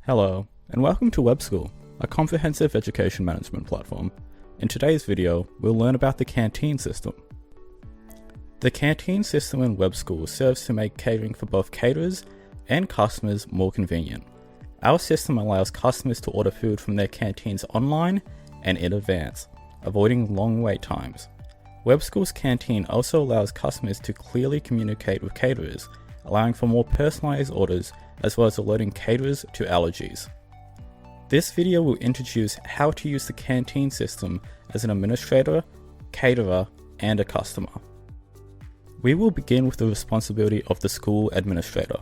Hello, and welcome to WebSchool, a comprehensive education management platform. In today's video, we'll learn about the Canteen system. The Canteen system in WebSchool serves to make catering for both caterers and customers more convenient. Our system allows customers to order food from their canteens online and in advance, avoiding long wait times. WebSchool's Canteen also allows customers to clearly communicate with caterers, allowing for more personalized orders as well as alerting caterers to allergies. This video will introduce how to use the Canteen system as an administrator, caterer, and a customer. We will begin with the responsibility of the school administrator.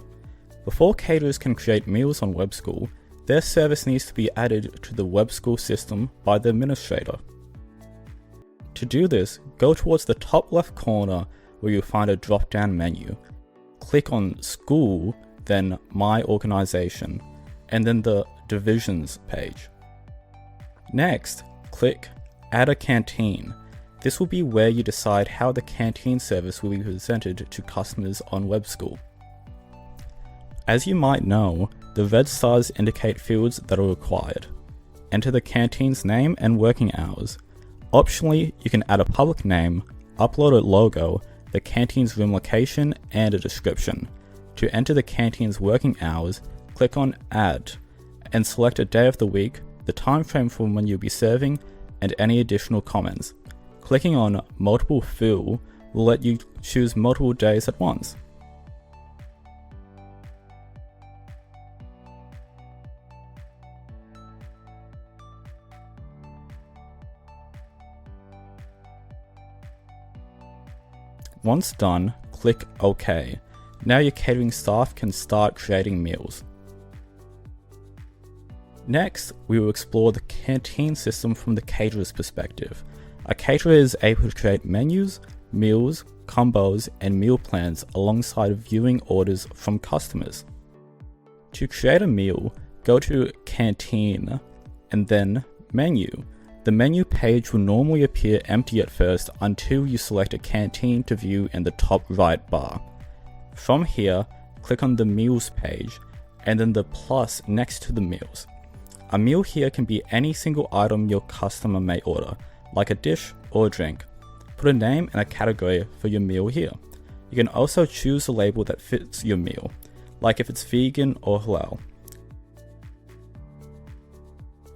Before caterers can create meals on WebSchool, their service needs to be added to the WebSchool system by the administrator. To do this, go towards the top left corner where you'll find a drop-down menu. Click on School, then My Organization, and then the Divisions page. Next, click Add a Canteen. This will be where you decide how the canteen service will be presented to customers on WebSchool. As you might know, the red stars indicate fields that are required. Enter the canteen's name and working hours. Optionally, you can add a public name, upload a logo, the canteen's room location, and a description. To enter the canteen's working hours, click on Add, and select a day of the week, the time frame from when you'll be serving, and any additional comments. Clicking on Multiple Fill will let you choose multiple days at once. Once done, click OK. Now your catering staff can start creating meals. Next, we will explore the canteen system from the caterer's perspective. A caterer is able to create menus, meals, combos, and meal plans alongside viewing orders from customers. To create a meal, go to Canteen and then Menu. The menu page will normally appear empty at first until you select a canteen to view in the top right bar. From here, click on the Meals page and then the plus next to the meals. A meal here can be any single item your customer may order, like a dish or a drink. Put a name and a category for your meal here. You can also choose a label that fits your meal, like if it's vegan or halal.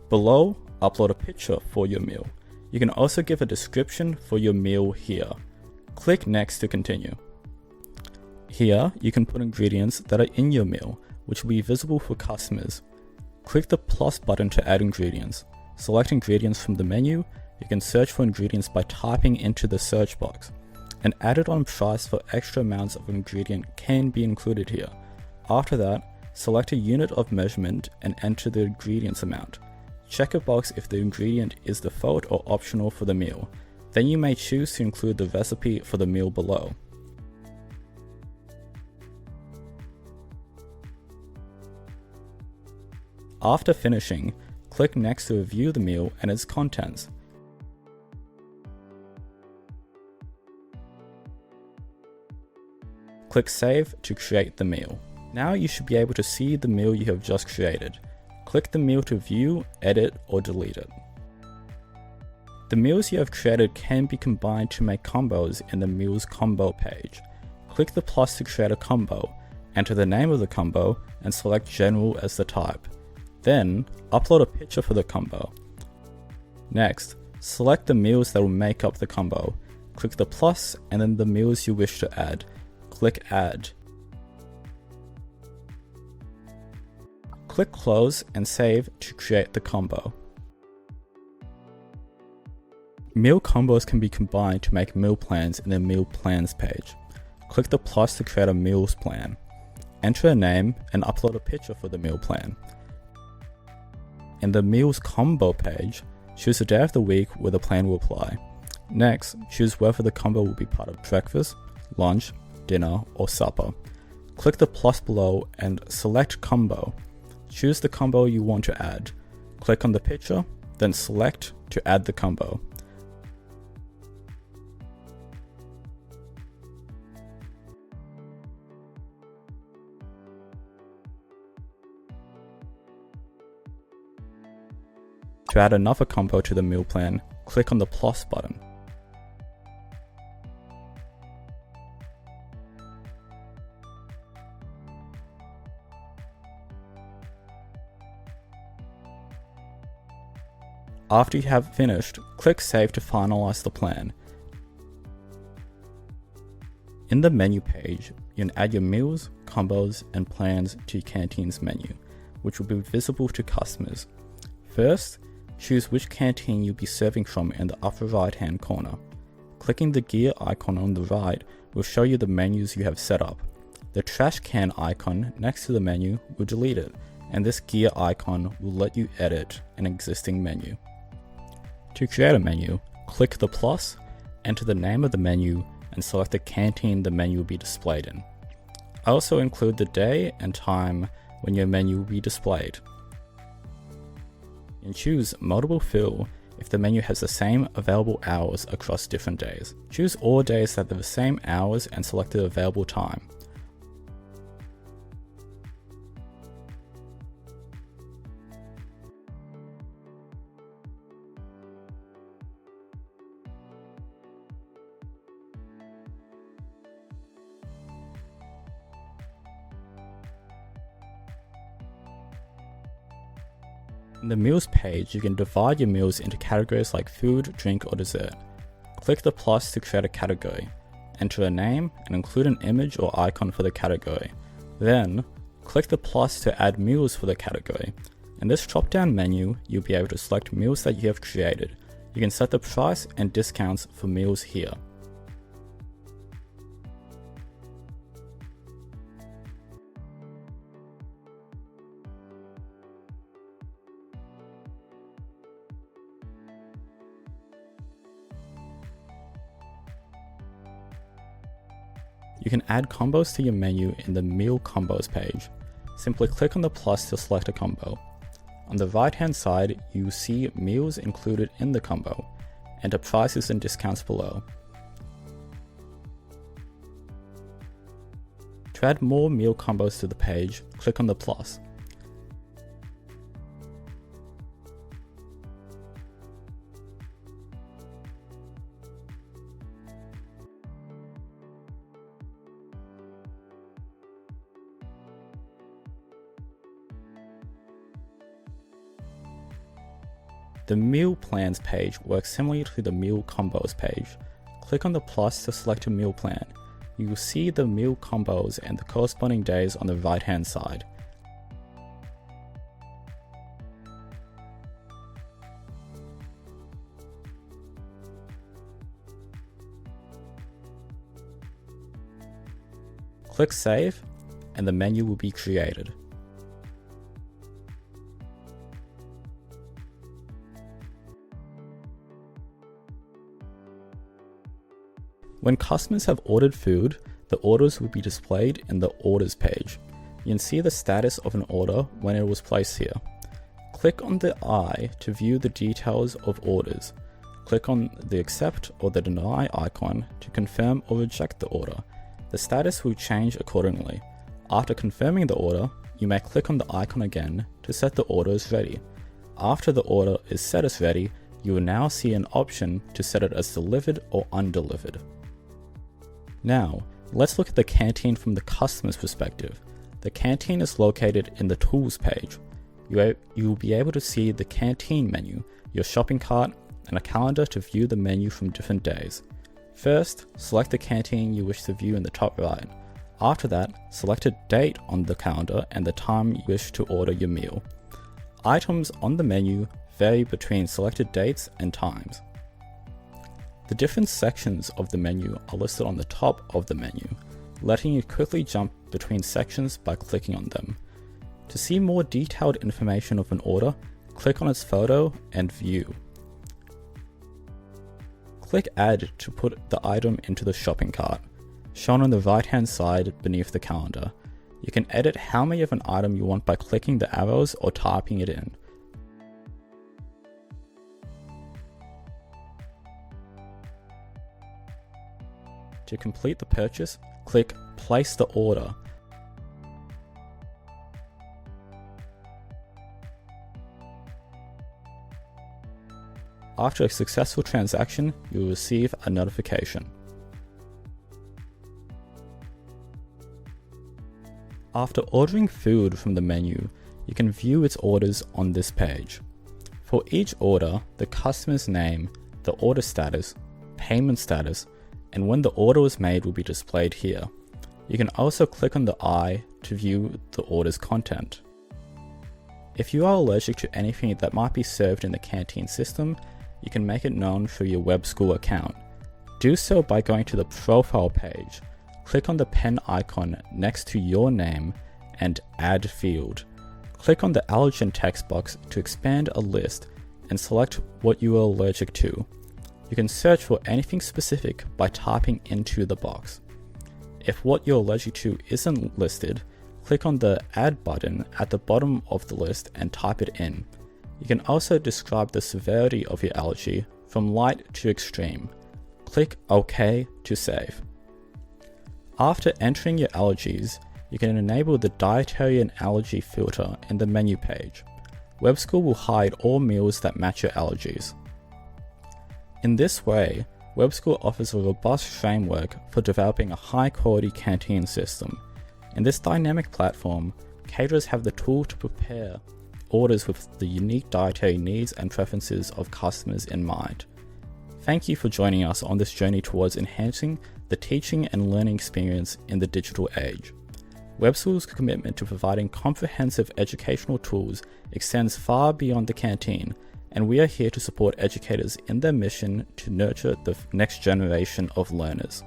Below, upload a picture for your meal. You can also give a description for your meal here. Click Next to continue. Here, you can put ingredients that are in your meal, which will be visible for customers. Click the plus button to add ingredients. Select ingredients from the menu. You can search for ingredients by typing into the search box. An added on price for extra amounts of ingredient can be included here. After that, select a unit of measurement and enter the ingredients amount. Check a box if the ingredient is default or optional for the meal. Then you may choose to include the recipe for the meal below. After finishing, click Next to review the meal and its contents. Click Save to create the meal. Now you should be able to see the meal you have just created. Click the meal to view, edit, or delete it. The meals you have created can be combined to make combos in the Meals Combo page. Click the plus to create a combo, enter the name of the combo, and select General as the type. Then, upload a picture for the combo. Next, select the meals that will make up the combo. Click the plus and then the meals you wish to add. Click Add. Click Close and Save to create the combo. Meal combos can be combined to make meal plans in the Meal Plans page. Click the plus to create a meals plan. Enter a name and upload a picture for the meal plan. In the Meals Combo page, choose a day of the week where the plan will apply. Next, choose whether the combo will be part of breakfast, lunch, dinner, or supper. Click the plus below and select Combo. Choose the combo you want to add. Click on the picture, then select to add the combo. To add another combo to the meal plan, click on the plus button. After you have finished, click Save to finalize the plan. In the menu page, you can add your meals, combos, and plans to your canteen's menu, which will be visible to customers. First, choose which canteen you'll be serving from in the upper right-hand corner. Clicking the gear icon on the right will show you the menus you have set up. The trash can icon next to the menu will delete it, and this gear icon will let you edit an existing menu. To create a menu, click the plus, enter the name of the menu, and select the canteen the menu will be displayed in. I also include the day and time when your menu will be displayed. You can choose multiple fill if the menu has the same available hours across different days. Choose all days that have the same hours and select the available time. In the meals page, you can divide your meals into categories like food, drink, or dessert. Click the plus to create a category. Enter a name and include an image or icon for the category. Then, click the plus to add meals for the category. In this drop-down menu, you'll be able to select meals that you have created. You can set the price and discounts for meals here. You can add combos to your menu in the Meal Combos page. Simply click on the plus to select a combo. On the right hand side, you see meals included in the combo, and the prices and discounts below. To add more meal combos to the page, click on the plus. The Meal Plans page works similarly to the Meal Combos page. Click on the plus to select a meal plan. You will see the meal combos and the corresponding days on the right hand side. Click Save, and the menu will be created. When customers have ordered food, the orders will be displayed in the Orders page. You can see the status of an order when it was placed here. Click on the eye to view the details of orders. Click on the Accept or the Deny icon to confirm or reject the order. The status will change accordingly. After confirming the order, you may click on the icon again to set the order as ready. After the order is set as ready, you will now see an option to set it as delivered or undelivered. Now, let's look at the canteen from the customer's perspective. The canteen is located in the Tools page. You will be able to see the canteen menu, your shopping cart, and a calendar to view the menu from different days. First, select the canteen you wish to view in the top right. After that, select a date on the calendar and the time you wish to order your meal. Items on the menu vary between selected dates and times. The different sections of the menu are listed on the top of the menu, letting you quickly jump between sections by clicking on them. To see more detailed information of an order, click on its photo and view. Click Add to put the item into the shopping cart, shown on the right hand side beneath the calendar. You can edit how many of an item you want by clicking the arrows or typing it in. To complete the purchase, click Place the Order. After a successful transaction, you will receive a notification. After ordering food from the menu, you can view its orders on this page. For each order, the customer's name, the order status, payment status, and when the order was made will be displayed here. You can also click on the eye to view the order's content. If you are allergic to anything that might be served in the canteen system, you can make it known through your WebSchool account. Do so by going to the profile page. Click on the pen icon next to your name and add field. Click on the allergen text box to expand a list and select what you are allergic to. You can search for anything specific by typing into the box. If what you're allergic to isn't listed, click on the Add button at the bottom of the list and type it in. You can also describe the severity of your allergy from light to extreme. Click OK to save. After entering your allergies, you can enable the dietary and allergy filter in the menu page. WebSchool will hide all meals that match your allergies. In this way, WebSchool offers a robust framework for developing a high-quality canteen system. In this dynamic platform, caterers have the tool to prepare orders with the unique dietary needs and preferences of customers in mind. Thank you for joining us on this journey towards enhancing the teaching and learning experience in the digital age. WebSchool's commitment to providing comprehensive educational tools extends far beyond the canteen, and we are here to support educators in their mission to nurture the next generation of learners.